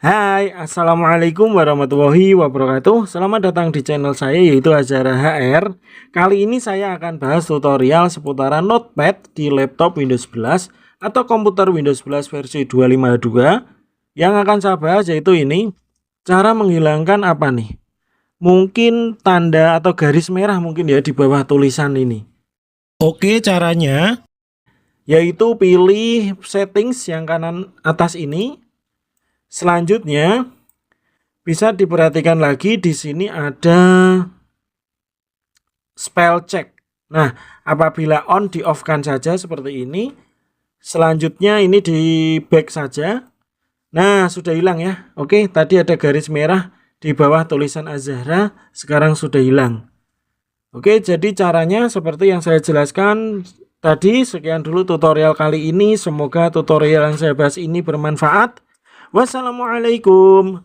Hai, assalamualaikum warahmatullahi wabarakatuh. Selamat datang di channel saya yaitu Azhara HR. Kali ini saya akan bahas tutorial seputaran Notepad di laptop Windows 11 atau komputer Windows 11 versi 252. Yang akan saya bahas yaitu ini, cara menghilangkan apa nih? Mungkin tanda atau garis merah mungkin ya di bawah tulisan ini. Oke, caranya yaitu pilih settings yang kanan atas ini. Selanjutnya bisa diperhatikan lagi di sini ada spell check. Nah, apabila on di off kan saja seperti ini. Selanjutnya ini di back saja. Nah, sudah hilang ya. Oke, tadi ada garis merah di bawah tulisan Azhara, sekarang sudah hilang. Oke, jadi caranya seperti yang saya jelaskan tadi. Sekian dulu tutorial kali ini. Semoga tutorial yang saya bahas ini bermanfaat. Wassalamualaikum.